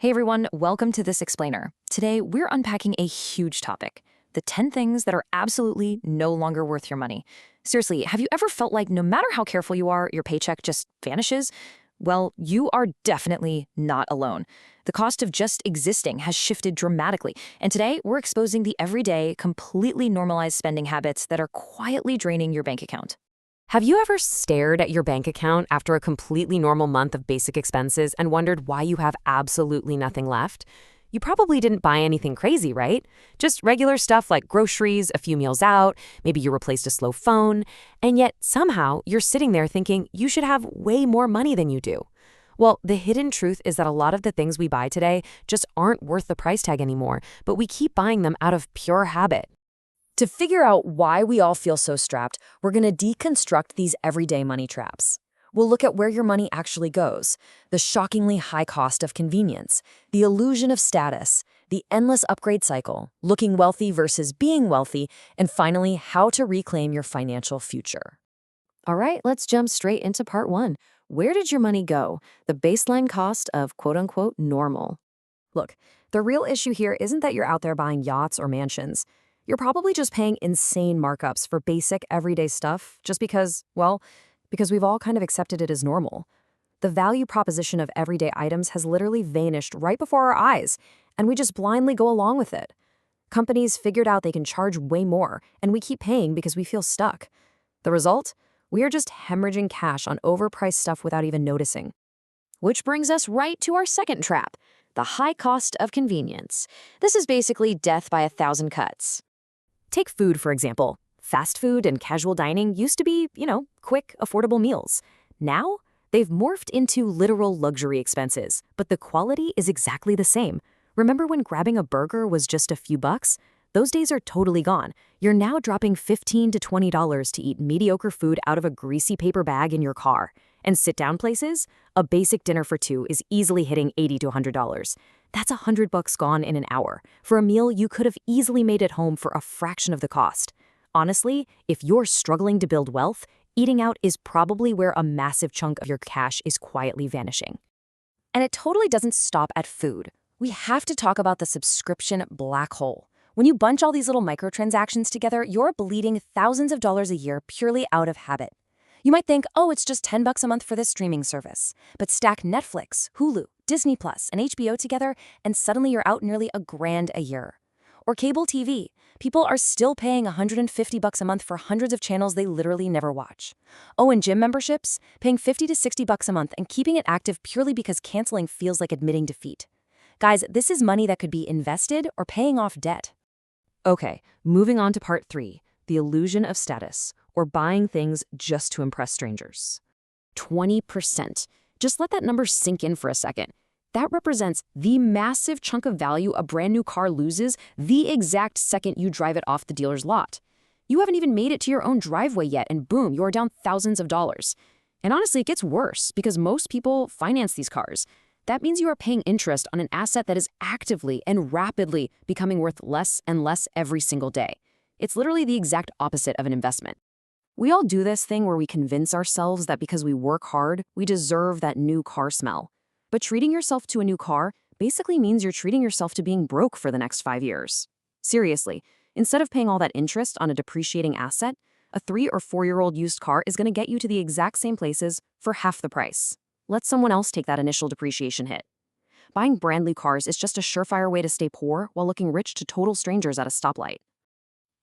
Hey everyone, welcome to This Explainer. Today, we're unpacking a huge topic, the 10 things that are absolutely no longer worth your money. Seriously, have you ever felt like no matter how careful you are, your paycheck just vanishes? Well, you are definitely not alone. The cost of just existing has shifted dramatically, and today we're exposing the everyday, completely normalized spending habits that are quietly draining your bank account. Have you ever stared at your bank account after a completely normal month of basic expenses and wondered why you have absolutely nothing left? You probably didn't buy anything crazy, right? Just regular stuff like groceries, a few meals out, maybe you replaced a slow phone, and yet somehow you're sitting there thinking you should have way more money than you do. Well, the hidden truth is that a lot of the things we buy today just aren't worth the price tag anymore, but we keep buying them out of pure habit. To figure out why we all feel so strapped, we're going to deconstruct these everyday money traps. We'll look at where your money actually goes, the shockingly high cost of convenience, the illusion of status, the endless upgrade cycle, looking wealthy versus being wealthy, and finally, how to reclaim your financial future. All right, let's jump straight into part one. Where did your money go? The baseline cost of quote-unquote normal. Look, the real issue here isn't that you're out there buying yachts or mansions. You're probably just paying insane markups for basic everyday stuff just because we've all kind of accepted it as normal. The value proposition of everyday items has literally vanished right before our eyes, and we just blindly go along with it. Companies figured out they can charge way more, and we keep paying because we feel stuck. The result? We are just hemorrhaging cash on overpriced stuff without even noticing. Which brings us right to our second trap, the high cost of convenience. This is basically death by 1,000 cuts. Take food, for example. Fast food and casual dining used to be, quick, affordable meals. Now, they've morphed into literal luxury expenses, but the quality is exactly the same. Remember when grabbing a burger was just a few bucks? Those days are totally gone. You're now dropping $15 to $20 to eat mediocre food out of a greasy paper bag in your car. And sit-down places? A basic dinner for two is easily hitting $80 to $100. That's $100 gone in an hour for a meal you could have easily made at home for a fraction of the cost. Honestly, if you're struggling to build wealth, eating out is probably where a massive chunk of your cash is quietly vanishing. And it totally doesn't stop at food. We have to talk about the subscription black hole. When you bunch all these little microtransactions together, you're bleeding thousands of dollars a year purely out of habit. You might think, oh, it's just $10 a month for this streaming service. But stack Netflix, Hulu, Disney Plus, and HBO together, and suddenly you're out nearly $1,000 a year. Or cable TV. People are still paying $150 a month for hundreds of channels they literally never watch. Oh, and gym memberships? Paying $50 to $60 a month and keeping it active purely because canceling feels like admitting defeat. Guys, this is money that could be invested or paying off debt. Okay, moving on to part three, the illusion of status, or buying things just to impress strangers. 20%. Just let that number sink in for a second. That represents the massive chunk of value a brand new car loses the exact second you drive it off the dealer's lot. You haven't even made it to your own driveway yet, and boom, you're down thousands of dollars. And honestly, it gets worse because most people finance these cars. That means you are paying interest on an asset that is actively and rapidly becoming worth less and less every single day. It's literally the exact opposite of an investment. We all do this thing where we convince ourselves that because we work hard, we deserve that new car smell. But treating yourself to a new car basically means you're treating yourself to being broke for the next 5 years. Seriously, instead of paying all that interest on a depreciating asset, a 3 or 4-year-old used car is going to get you to the exact same places for half the price. Let someone else take that initial depreciation hit. Buying brand new cars is just a surefire way to stay poor while looking rich to total strangers at a stoplight.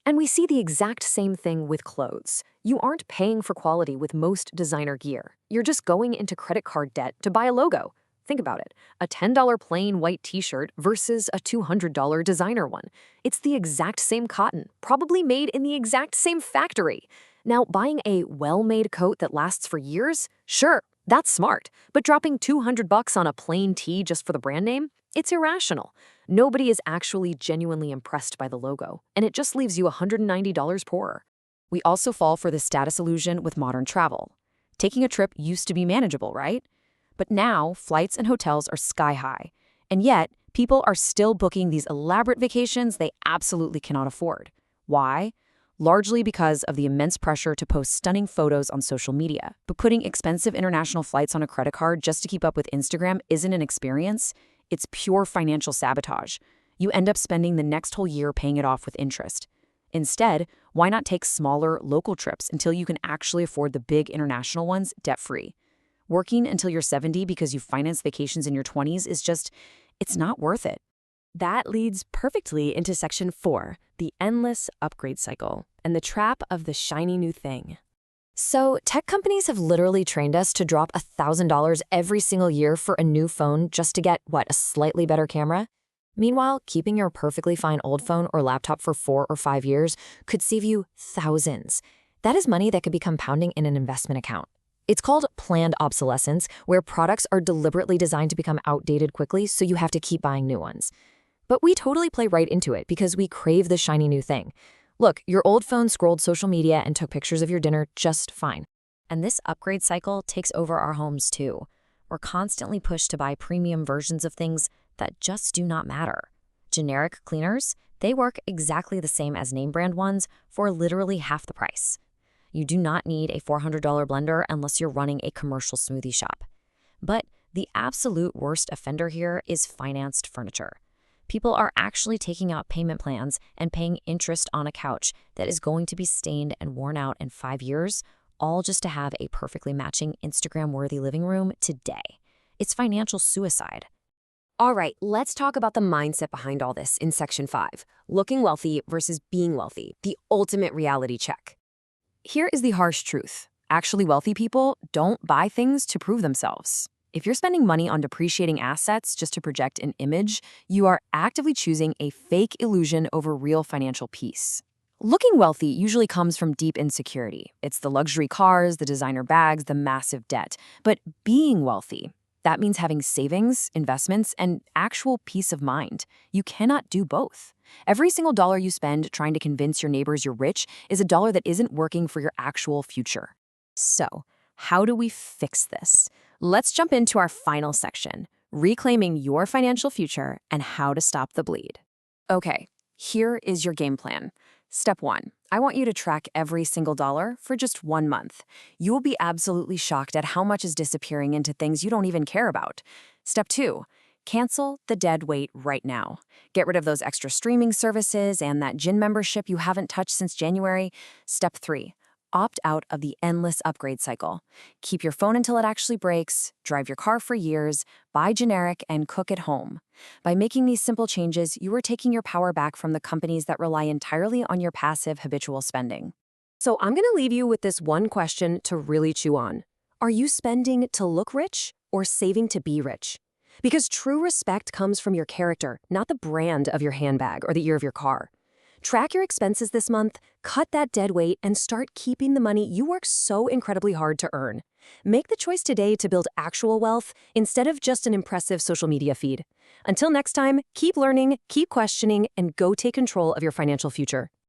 And we see the exact same thing with clothes. You aren't paying for quality with most designer gear. You're just going into credit card debt to buy a logo. Think about it. A $10 plain white t-shirt versus a $200 designer one. It's the exact same cotton, probably made in the exact same factory. Now, buying a well-made coat that lasts for years? Sure, that's smart. But dropping $200 on a plain tee just for the brand name? It's irrational. Nobody is actually genuinely impressed by the logo, and it just leaves you $190 poorer. We also fall for the status illusion with modern travel. Taking a trip used to be manageable, right? But now, flights and hotels are sky high. And yet, people are still booking these elaborate vacations they absolutely cannot afford. Why? Largely because of the immense pressure to post stunning photos on social media. But putting expensive international flights on a credit card just to keep up with Instagram isn't an experience. It's pure financial sabotage. You end up spending the next whole year paying it off with interest. Instead, why not take smaller, local trips until you can actually afford the big international ones debt-free? Working until you're 70 because you finance vacations in your 20s is just, it's not worth it. That leads perfectly into section 4, the endless upgrade cycle, and the trap of the shiny new thing. So, tech companies have literally trained us to drop $1,000 every single year for a new phone just to get, a slightly better camera? Meanwhile, keeping your perfectly fine old phone or laptop for 4 or 5 years could save you thousands. That is money that could be compounding in an investment account. It's called planned obsolescence, where products are deliberately designed to become outdated quickly, so you have to keep buying new ones. But we totally play right into it because we crave the shiny new thing. Look, your old phone scrolled social media and took pictures of your dinner just fine. And this upgrade cycle takes over our homes too. We're constantly pushed to buy premium versions of things that just do not matter. Generic cleaners, they work exactly the same as name brand ones for literally half the price. You do not need a $400 blender unless you're running a commercial smoothie shop. But the absolute worst offender here is financed furniture. People are actually taking out payment plans and paying interest on a couch that is going to be stained and worn out in 5 years, all just to have a perfectly matching Instagram-worthy living room today. It's financial suicide. All right, let's talk about the mindset behind all this in section 5, looking wealthy versus being wealthy, the ultimate reality check. Here is the harsh truth. Actually wealthy people don't buy things to prove themselves. If you're spending money on depreciating assets just to project an image, you are actively choosing a fake illusion over real financial peace. Looking wealthy usually comes from deep insecurity. It's the luxury cars, the designer bags, the massive debt. But being wealthy, that means having savings, investments, and actual peace of mind. You cannot do both. Every single dollar you spend trying to convince your neighbors you're rich is a dollar that isn't working for your actual future. So, how do we fix this? Let's jump into our final section, reclaiming your financial future and how to stop the bleed. Okay, here is your game plan. Step 1, I want you to track every single dollar for just 1 month. You will be absolutely shocked at how much is disappearing into things you don't even care about. Step 2, cancel the dead weight right now. Get rid of those extra streaming services and that gym membership you haven't touched since January. Step 3, opt out of the endless upgrade cycle. Keep your phone until it actually breaks, drive your car for years, buy generic, and cook at home. By making these simple changes, you are taking your power back from the companies that rely entirely on your passive habitual spending. So I'm going to leave you with this one question to really chew on. Are you spending to look rich or saving to be rich? Because true respect comes from your character, not the brand of your handbag or the year of your car. Track your expenses this month, cut that dead weight, and start keeping the money you work so incredibly hard to earn. Make the choice today to build actual wealth instead of just an impressive social media feed. Until next time, keep learning, keep questioning, and go take control of your financial future.